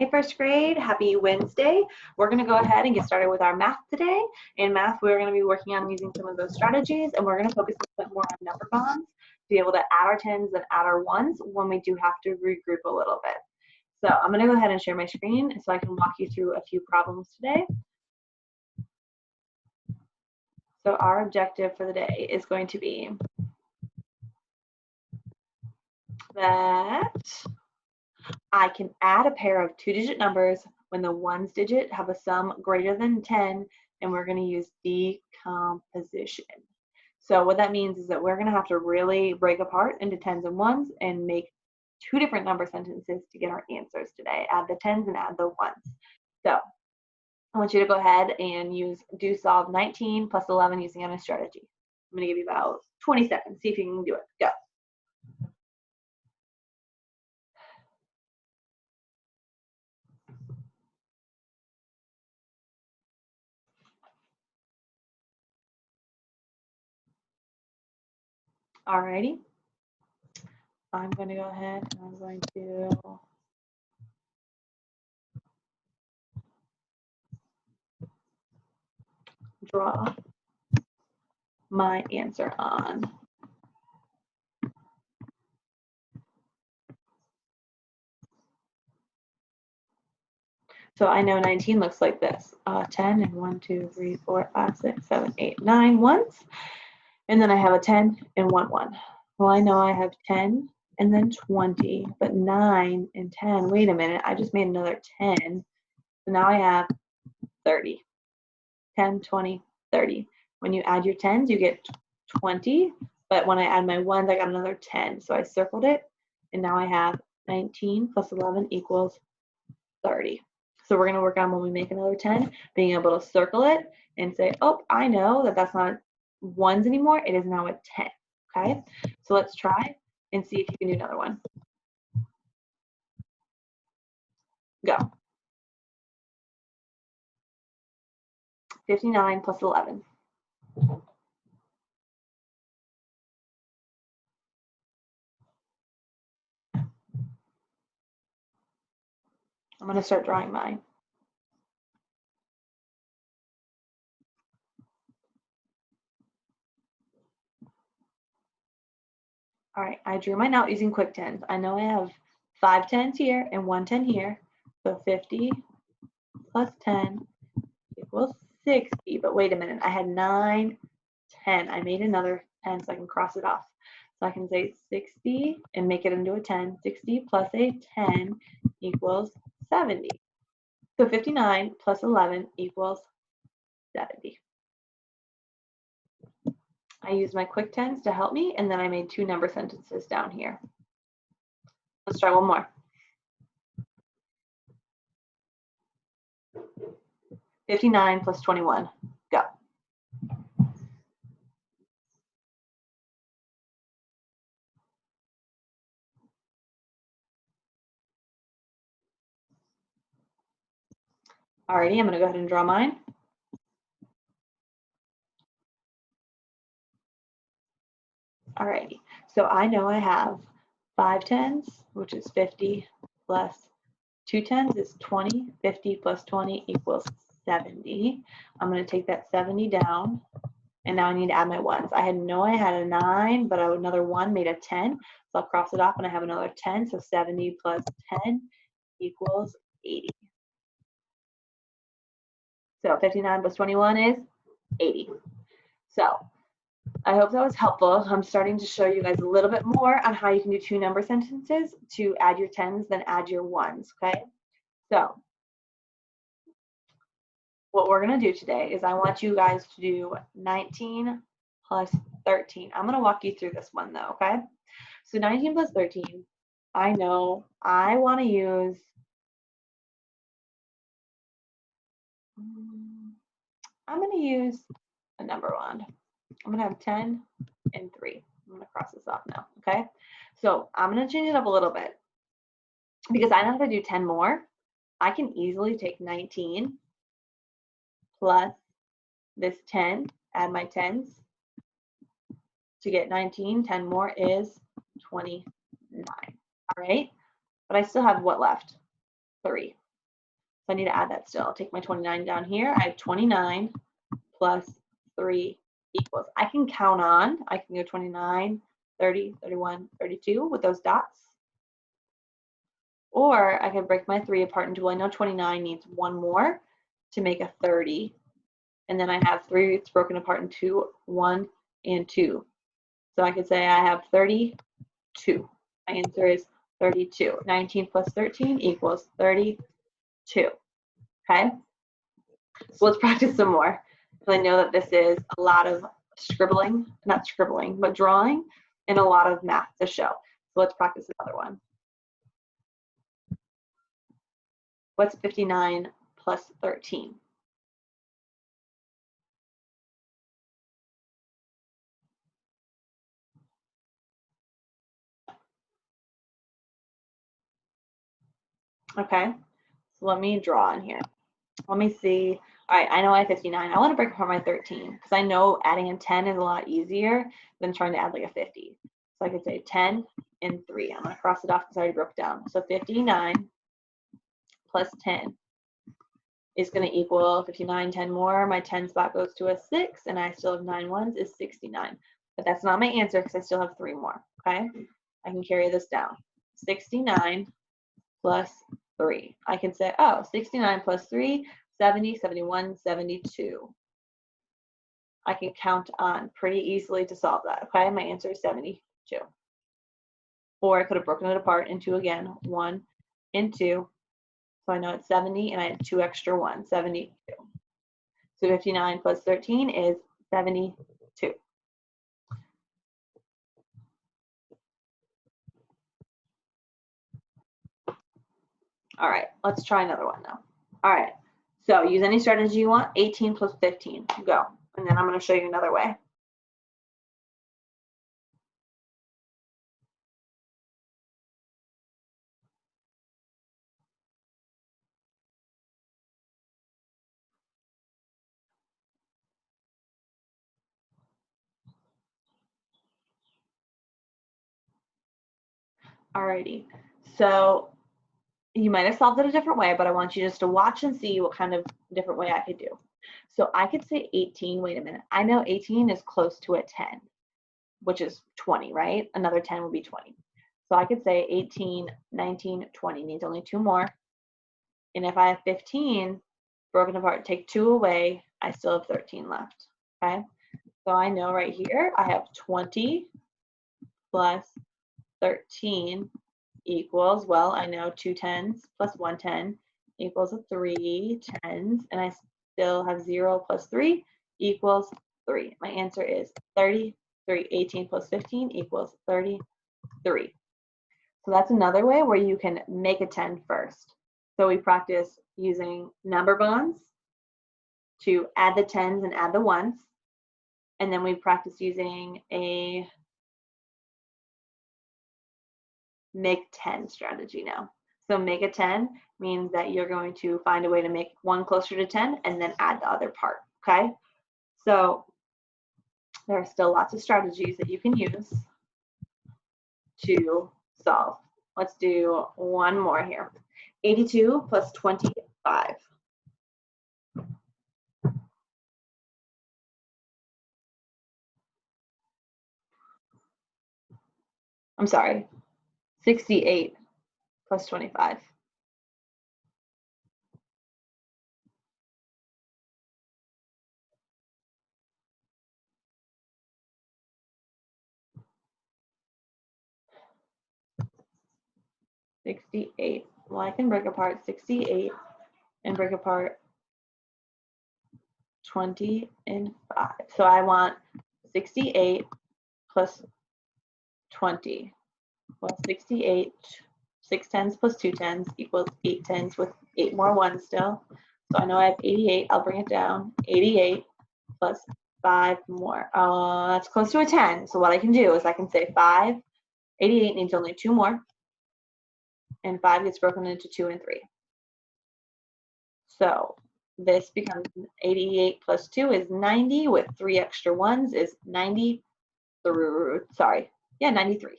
Hey, first grade, happy Wednesday. We're going to go ahead and get started with our math today. In math, we're going to be working on using some of those strategies, and we're going to focus a bit more on number bonds to be able to add our tens and add our ones when we do have to regroup a little bit. So I'm going to go ahead and share my screen so I can walk you through a few problems today. So our objective for the day is going to be that I can add a pair of two-digit numbers when the ones digit have a sum greater than 10, and we're going to use decomposition. So what that means is that we're going to have to really break apart into tens and ones and make two different number sentences to get our answers today. Add the tens and add the ones. So I want you to go ahead and do solve 19 plus 11 using a strategy. I'm going to give you about 20 seconds. See if you can do it. Go. Alrighty. I'm going to go ahead and I'm going to draw my answer on. So I know 19 looks like this. 10 and 1, 2, 3, 4, 5, 6, 7, 8, 9 ones. And then I have a 10 and 1, 1. Well, I know I have 10 and then 20, but 9 and 10. Wait a minute, I just made another 10. So now I have 30. 10, 20, 30. When you add your tens, you get 20. But when I add my ones, I got another 10. So I circled it. And now I have 19 plus 11 equals 30. So we're going to work on when we make another 10, being able to circle it and say, oh, I know that that's not ones anymore. It is now a 10. Okay, so let's try and see if you can do another one. Go. 59 plus 11. I'm going to start drawing mine. All right, I drew mine out using quick tens. I know I have 5 tens here and 1 10 here. So 50 plus 10 equals 60. But wait a minute, I had 9, 10. I made another 10 so I can cross it off. So I can say 60 and make it into a 10. 60 plus a 10 equals 70. So 59 plus 11 equals 70. I used my quick tens to help me, and then I made two number sentences down here. Let's try one more. 59 plus 21. Go. Alrighty, I'm going to go ahead and draw mine. Alrighty, so I know I have 5 tens, which is 50, plus 2 tens is 20. 50 plus 20 equals 70. I'm going to take that 70 down, and now I need to add my ones. I had a 9, but another 1 made a 10, so I'll cross it off, and I have another 10, so 70 plus 10 equals 80. So 59 plus 21 is 80. So I hope that was helpful. I'm starting to show you guys a little bit more on how you can do two number sentences to add your tens, then add your ones, okay? So what we're going to do today is I want you guys to do 19 plus 13. I'm going to walk you through this one though, okay? So 19 plus 13, I know I want to use, I'm going to use a number wand. I'm going to have 10 and 3. I'm going to cross this off now, okay? So I'm going to change it up a little bit because I know how to do 10 more. I can easily take 19 plus this 10, add my tens to get 19. 10 more is 29. All right, but I still have what left? 3. I need to add that still. I'll take my 29 down here. I have 29 plus 3 equals. I can count on, I can go 29, 30, 31, 32 with those dots. Or I can break my 3 apart into, well, I know 29 needs one more to make a 30. And then I have 3 roots broken apart into 1 and 2. So I could say I have 32. My answer is 32. 19 plus 13 equals 32. Okay? So let's practice some more. So I know that this is a lot of scribbling, not scribbling, but drawing, and a lot of math to show. So let's practice another one. What's 59 plus 13? Okay, so let me draw in here. Let me see. All right, I know I have 59. I want to break apart my 13 because I know adding a 10 is a lot easier than trying to add like a 50. So I could say 10 and 3. I'm going to cross it off because I already broke it down. So 59 plus 10 is going to equal 59, 10 more. My 10 spot goes to a 6, and I still have 9 ones is 69. But that's not my answer because I still have 3 more, okay? I can carry this down. 69 plus 3. I can say, oh, 69 plus 3, 70, 71, 72. I can count on pretty easily to solve that, okay? My answer is 72. Or I could have broken it apart into, again, 1 and 2. So I know it's 70, and I have 2 extra ones, 72. So 59 plus 13 is 72. All right, let's try another one now. All right, so use any strategy you want. 18 plus 15, go. And then I'm going to show you another way. Alrighty, so you might have solved it a different way, but I want you just to watch and see what kind of different way I could do. So I could say 18, wait a minute. I know 18 is close to a 10, which is 20, right? Another 10 would be 20. So I could say 18, 19, 20 needs only 2 more. And if I have 15 broken apart, take 2 away, I still have 13 left, okay? So I know right here, I have 20 plus 13 equals, well, I know 2 10s plus 1 10 equals 3 10s, and I still have 0 plus 3 equals 3. My answer is 33. 18 plus 15 equals 33. So that's another way where you can make a 10 first. So we practice using number bonds to add the 10s and add the 1s, and then we practice using a make 10 strategy now. So make a 10 means that you're going to find a way to make one closer to 10 and then add the other part, okay? So there are still lots of strategies that you can use to solve. Let's do one more here. 82 plus 25. I'm sorry, 68 plus 25. Well, I can break apart 68 and break apart 20 and 5. So I want 68 plus 20. Well, 68, 6 10s plus 2 10s equals 8 10s with 8 more 1s still. So I know I have 88. I'll bring it down. 88 plus 5 more. That's close to a 10. So what I can do is I can say 5. 88 needs only 2 more. And 5 gets broken into 2 and 3. So this becomes 88 plus 2 is 90 with 3 extra 1s is 93. 93.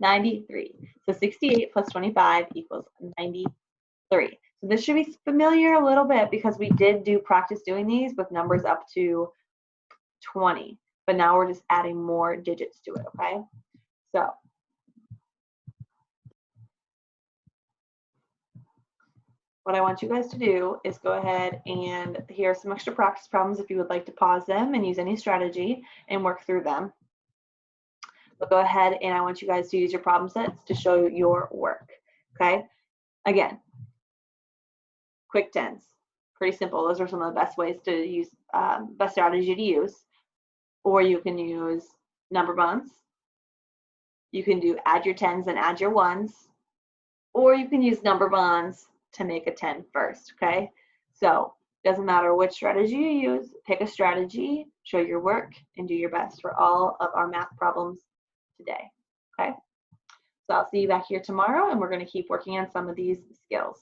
93. So 68 plus 25 equals 93. So this should be familiar a little bit because we did do practice doing these with numbers up to 20, but now we're just adding more digits to it, okay? So what I want you guys to do is go ahead and here are some extra practice problems if you would like to pause them and use any strategy and work through them. But go ahead and I want you guys to use your problem sets to show your work, okay? Again, quick tens, pretty simple. Those are some of the best ways to use, best strategy to use. Or you can use number bonds. You can do add your tens and add your ones. Or you can use number bonds to make a 10 first, okay? So doesn't matter which strategy you use, pick a strategy, show your work, and do your best for all of our math problems today, okay? So I'll see you back here tomorrow, and we're going to keep working on some of these skills.